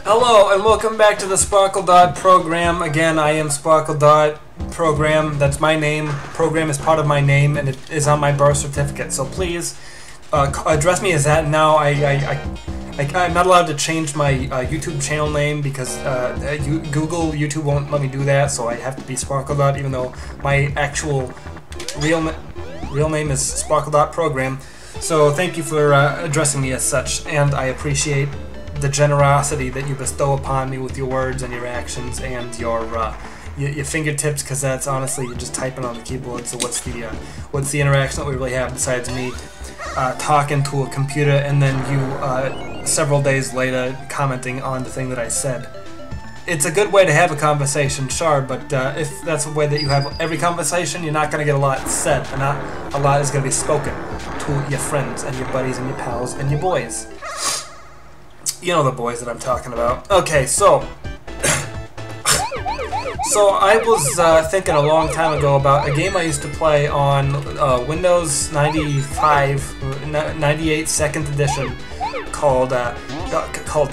Hello and welcome back to the SparkleDart program. Again, I am SparkleDart program. That's my name. Program is part of my name and it is on my birth certificate. So please address me as that now. I'm not allowed to change my YouTube channel name because YouTube won't let me do that. So I have to be SparkleDart, even though my actual real name is SparkleDart program. So thank you for addressing me as such, and I appreciate the generosity that you bestow upon me with your words and your actions and your fingertips, because that's honestly you're just typing on the keyboard. So what's the interaction that we really have besides me talking to a computer and then you several days later commenting on the thing that I said? It's a good way to have a conversation, sure, but if that's the way that you have every conversation, you're not going to get a lot said, and not a lot is going to be spoken to your friends and your buddies and your pals and your boys. You know the boys that I'm talking about. Okay, so I was thinking a long time ago about a game I used to play on Windows 95, 98 second edition called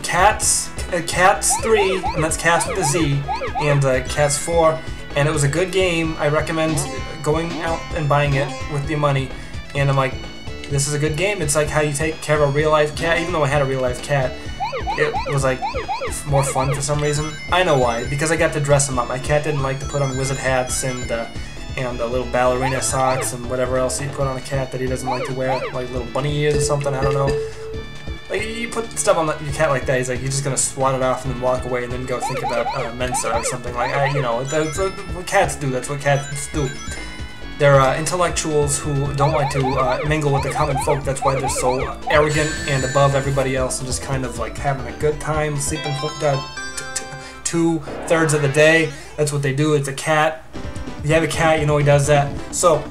Cats 3, and that's Cats with a Z, and Cats 4, and it was a good game. I recommend going out and buying it with your money, and I'm like, this is a good game. It's like how you take care of a real-life cat. Even though I had a real-life cat, it was like more fun for some reason. I know why, because I got to dress him up. My cat didn't like to put on wizard hats and little ballerina socks and whatever else you put on a cat that he doesn't like to wear, like little bunny ears or something, I don't know. Like, you put stuff on your cat like that, he's like, you're just gonna swat it off and then walk away and then go think about Mensa or something. Like, you know, that's what cats do, that's what cats do. They're intellectuals who don't like to mingle with the common folk. That's why they're so arrogant and above everybody else and just kind of like having a good time, sleeping 2/3 of the day. That's what they do. It's a cat. If you have a cat, you know he does that. So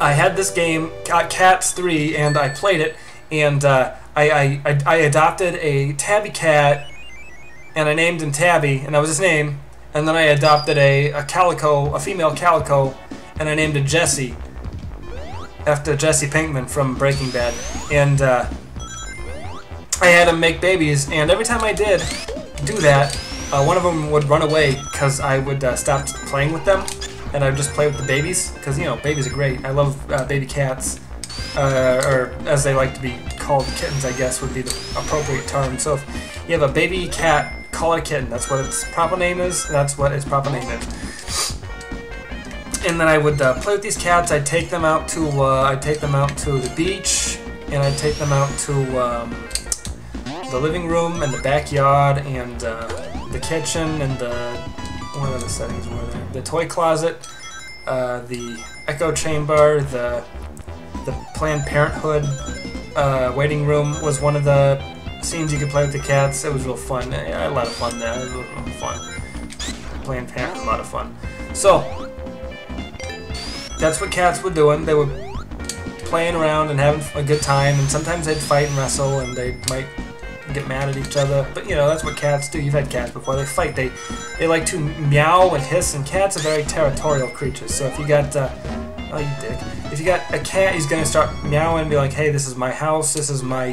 I had this game, Cats 3, and I played it, and I adopted a tabby cat, and I named him Tabby, and that was his name. And then I adopted a female calico, and I named it Jessie, after Jesse Pinkman from Breaking Bad. And I had him make babies, and every time I did do that, one of them would run away because I would stop playing with them, and I would just play with the babies, because, you know, babies are great. I love baby cats, or as they like to be called, kittens, I guess, would be the appropriate term. So if you have a baby cat, call it a kitten. That's what its proper name is. That's what its proper name is. And then I would play with these cats. I'd take them out to the beach, and I'd take them out to the living room and the backyard and the kitchen and what other settings were there? The toy closet, the echo chamber, the Planned Parenthood waiting room was one of the scenes you could play with the cats. It was real fun. I had a lot of fun there. It was real fun. Planned Parenthood, a lot of fun. So that's what cats were doing. They were playing around and having a good time, and sometimes they'd fight and wrestle, and they might get mad at each other. But, you know, that's what cats do. You've had cats before. They fight. They like to meow and hiss, and cats are very territorial creatures. So if you got, oh, you dick. If you got a cat, he's going to start meowing and be like, hey, this is my house. This is my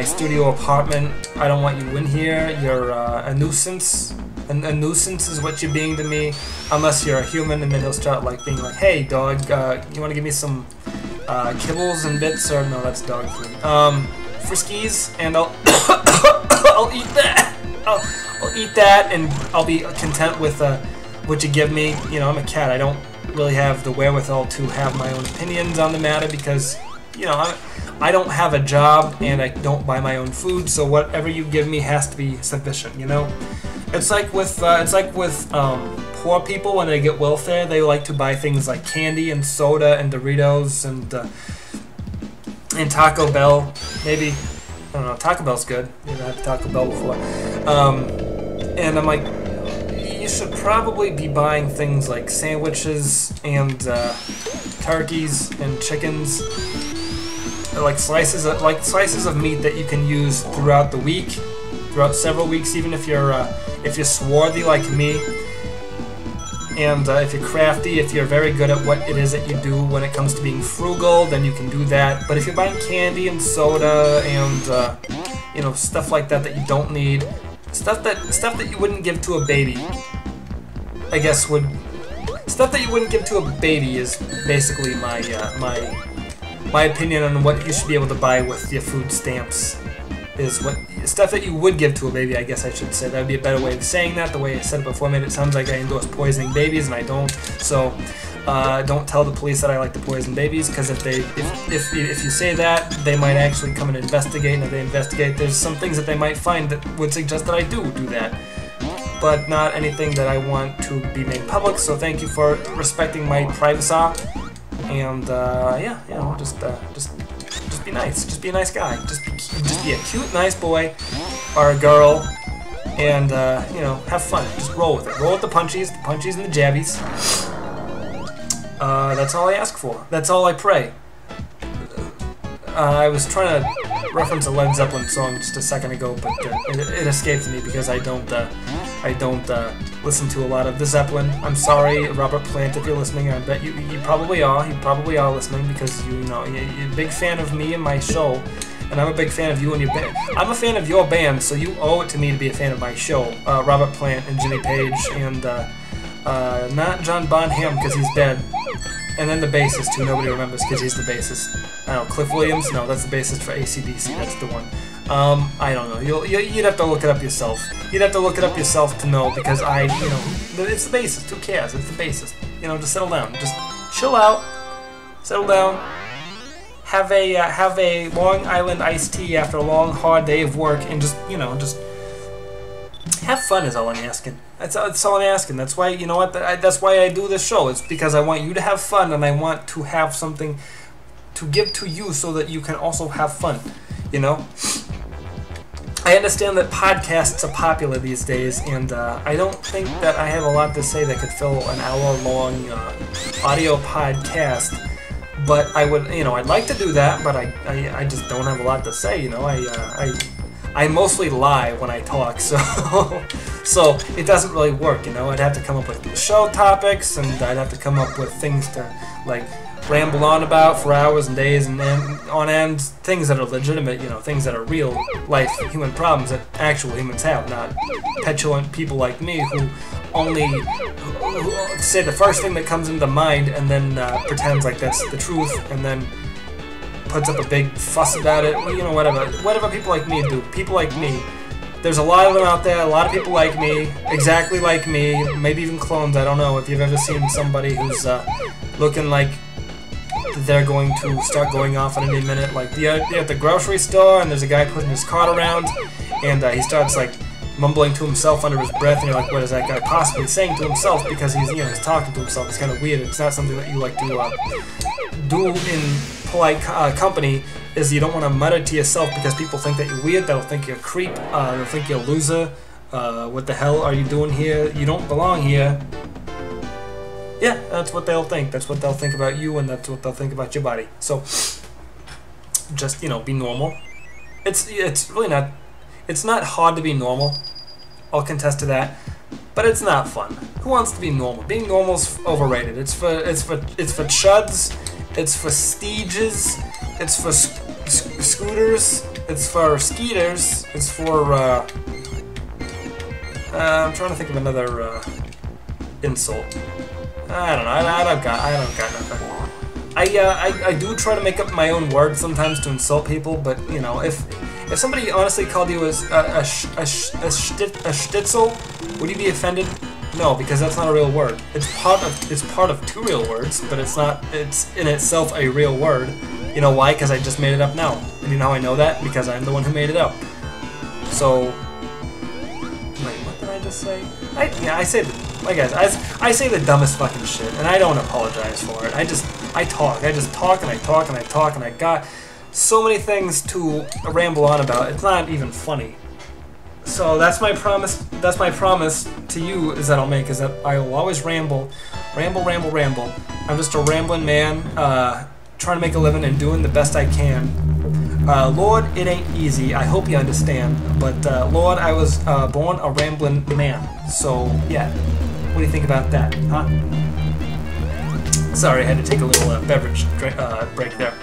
studio apartment. I don't want you in here. You're a nuisance. A nuisance is what you're being to me, unless you're a human, and then he'll start like being like, hey dog, you want to give me some kibbles and bits, or no, that's dog food, Friskies, and I'll I'll eat that. I'll eat that, and I'll be content with what you give me. You know, I'm a cat. I don't really have the wherewithal to have my own opinions on the matter because, you know, I don't have a job and I don't buy my own food, so whatever you give me has to be sufficient, you know? It's like with poor people when they get welfare, they like to buy things like candy and soda and Doritos and Taco Bell. Maybe, I don't know, Taco Bell's good. I've had Taco Bell before. And I'm like, you should probably be buying things like sandwiches and turkeys and chickens. Like slices of meat that you can use throughout the week, throughout several weeks, even if you're swarthy like me, and if you're crafty, if you're very good at what it is that you do when it comes to being frugal, then you can do that. But if you're buying candy and soda and you know, stuff like that that you don't need, Stuff that you wouldn't give to a baby, I guess would... Stuff that you wouldn't give to a baby is basically my opinion on what you should be able to buy with your food stamps. Is what stuff that you would give to a baby, I guess I should say. That would be a better way of saying that. The way I said it before made it sound like I endorse poisoning babies, and I don't. So don't tell the police that I like to poison babies, because if you say that, they might actually come and investigate, and if they investigate, there's some things that they might find that would suggest that I do that. But not anything that I want to be made public. So thank you for respecting my privacy, and yeah, you know, just be nice. Just be a nice guy. Just be a cute, nice boy or a girl, and you know, have fun. Just roll with it. Roll with the punchies and the jabbies. That's all I ask for. That's all I pray. I was trying to reference a Led Zeppelin song just a second ago, but it escaped me because I don't listen to a lot of the Zeppelin. I'm sorry, Robert Plant, if you're listening. I bet you probably are. You probably are listening because you're a big fan of me and my show, and I'm a big fan of you and your band. I'm a fan of your band, so you owe it to me to be a fan of my show. Robert Plant and Jimmy Page and not John Bonham because he's dead. And then the bassist, who nobody remembers because he's the bassist. I don't know, Cliff Williams? No, that's the bassist for AC/DC. That's the one. I don't know. You'd have to look it up yourself. You'd have to look it up yourself to know, because it's the bassist. Who cares? It's the bassist. You know, just settle down. Just chill out. Settle down. Have a Long Island iced tea after a long, hard day of work, and just have fun is all I'm asking. That's all I'm asking. That's why, you know what? That's why I do this show. It's because I want you to have fun, and I want to have something to give to you so that you can also have fun. You know? I understand that podcasts are popular these days, and I don't think that I have a lot to say that could fill an hour-long audio podcast. But I would, I'd like to do that, but I just don't have a lot to say. You know, I mostly lie when I talk, so so it doesn't really work. You know, I'd have to come up with show topics, and I'd have to come up with things to like ramble on about for hours and days and on end, things that are legitimate, things that are real life human problems that actual humans have, not petulant people like me who only say the first thing that comes into mind and then pretends like that's the truth and then puts up a big fuss about it. Well, whatever people like me do. People like me. There's a lot of them out there, a lot of people like me, exactly like me, maybe even clones. I don't know if you've ever seen somebody who's looking like they're going to start going off in any minute. Like you're at the grocery store and there's a guy putting his cart around and he starts like mumbling to himself under his breath, and you're like, what is that guy possibly saying to himself? Because he's he's talking to himself. It's kind of weird. It's not something that you like to do in polite company. Is you don't want to mutter to yourself because people think that you're weird. They'll think you're a creep. They'll think you're a loser. What the hell are you doing here? You don't belong here. Yeah, that's what they'll think. That's what they'll think about you, and that's what they'll think about your body. So, just be normal. It's really not. It's not hard to be normal. I'll contest to that, but it's not fun. Who wants to be normal? Being normal's overrated. It's for chuds. It's for steeges. It's for scooters. It's for skeeters. It's for I'm trying to think of another insult. I don't know. I don't got nothing. I do try to make up my own words sometimes to insult people, but if somebody honestly called you a stitzel, would you be offended? No, because that's not a real word. It's part of two real words, but it's not. It's in itself a real word. You know why? Because I just made it up now. And you know how I know that? Because I'm the one who made it up. So, wait, what did I just say? I say the dumbest fucking shit, and I don't apologize for it. I talk and I talk and I talk, and I got so many things to ramble on about. It's not even funny. So that's my promise. That's my promise to you is that I'll make is that I will always ramble. I'm just a rambling man, trying to make a living and doing the best I can. Lord, it ain't easy. I hope you understand. But Lord, I was born a rambling man. So yeah, what do you think about that, huh? Sorry, I had to take a little beverage break there.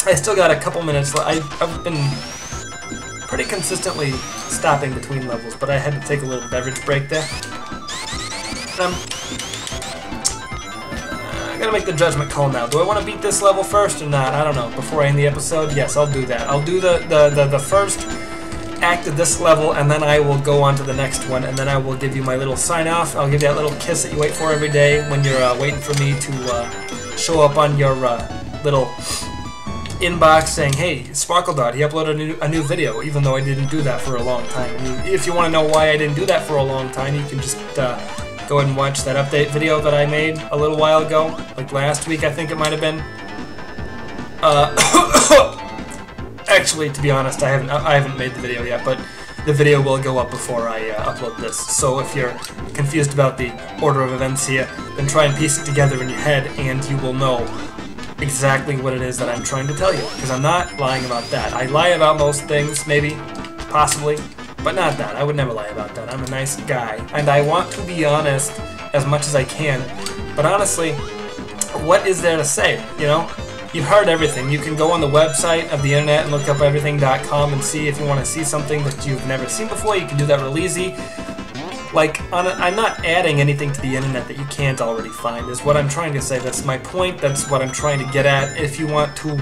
I still got a couple minutes left. I've been pretty consistently stopping between levels, but I had to take a little beverage break there. I gotta make the judgment call now. Do I want to beat this level first or not? I don't know. Before I end the episode, yes, I'll do that. I'll do the first act of this level, and then I will go on to the next one, and then I will give you my little sign-off. I'll give you that little kiss that you wait for every day when you're waiting for me to show up on your little inbox saying, hey, SparkleDart, he uploaded a new video, even though I didn't do that for a long time. If you want to know why I didn't do that for a long time, you can just go ahead and watch that update video that I made a little while ago, like last week I think it might have been. Actually, to be honest, I haven't made the video yet, but the video will go up before I upload this. So if you're confused about the order of events here, then try and piece it together in your head, and you will know exactly what it is that I'm trying to tell you. Because I'm not lying about that. I lie about most things, maybe, possibly, but not that. I would never lie about that. I'm a nice guy, and I want to be honest as much as I can. But honestly, what is there to say, you know? You've heard everything. You can go on the website of the internet and look up everything.com and see if you want to see something that you've never seen before. You can do that real easy. Like, I'm not adding anything to the internet that you can't already find, is what I'm trying to say. That's my point. That's what I'm trying to get at. If you want to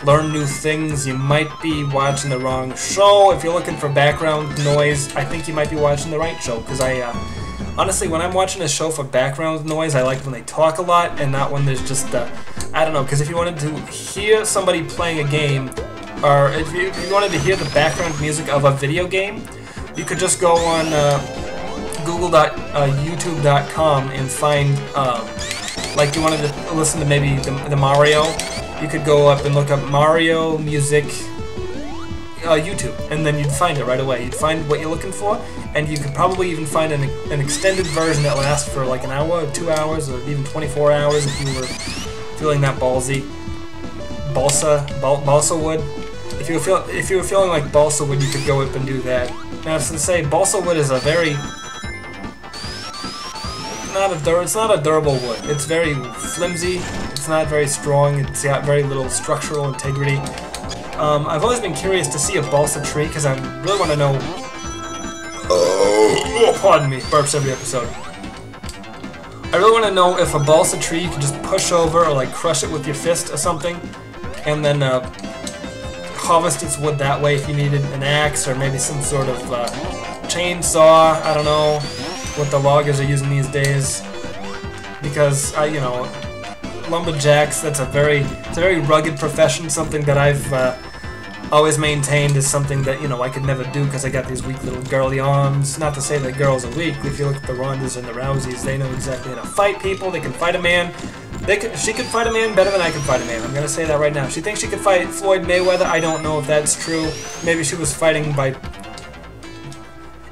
learn new things, you might be watching the wrong show. If you're looking for background noise, I think you might be watching the right show. Because honestly, when I'm watching a show for background noise, I like when they talk a lot and not when there's just, I don't know, because if you wanted to hear somebody playing a game, or if you wanted to hear the background music of a video game, you could just go on google.youtube.com and find, like you wanted to listen to maybe the Mario, you could go up and look up Mario music YouTube, and then you'd find it right away. You'd find what you're looking for, and you could probably even find an extended version that lasts for like an hour, or 2 hours, or even 24 hours if you were feeling that ballsy. Balsa wood. If you were feeling like balsa wood, you could go up and do that. Now, to say balsa wood is a very it's not a durable wood. It's very flimsy. It's not very strong. It's got very little structural integrity. I've always been curious to see a balsa tree because I really want to know. Oh, pardon me, burps every episode. I really want to know if a balsa tree you can just push over or like crush it with your fist or something, and then harvest its wood that way if you needed an axe or maybe some sort of chainsaw. I don't know what the loggers are using these days, because you know, lumberjacks. It's a very rugged profession. Something that I've always maintained is something that, you know, I could never do because I got these weak little girly arms. Not to say that girls are weak. If you look at the Rondas and the Rouseys, they know exactly how to fight people. They can fight a man. She could fight a man better than I could fight a man. I'm gonna say that right now. She thinks she could fight Floyd Mayweather. I don't know if that's true. Maybe she was fighting by.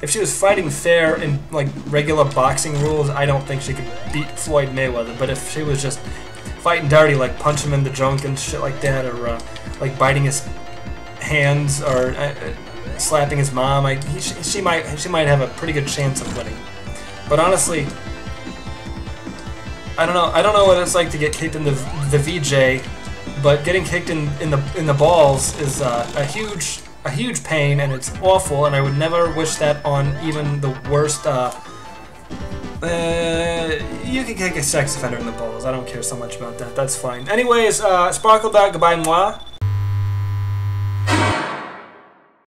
If she was fighting fair in like regular boxing rules, I don't think she could beat Floyd Mayweather. But if she was just fighting dirty, like punch him in the junk and shit like that, or like biting his hands or slapping his mom, she might have a pretty good chance of winning. But honestly, I don't know what it's like to get kicked in the VJ, but getting kicked in the balls is a huge pain, and it's awful, and I would never wish that on even the worst. You can kick a sex offender in the balls. I don't care so much about that. That's fine. Anyways, SparkleDart, goodbye moi.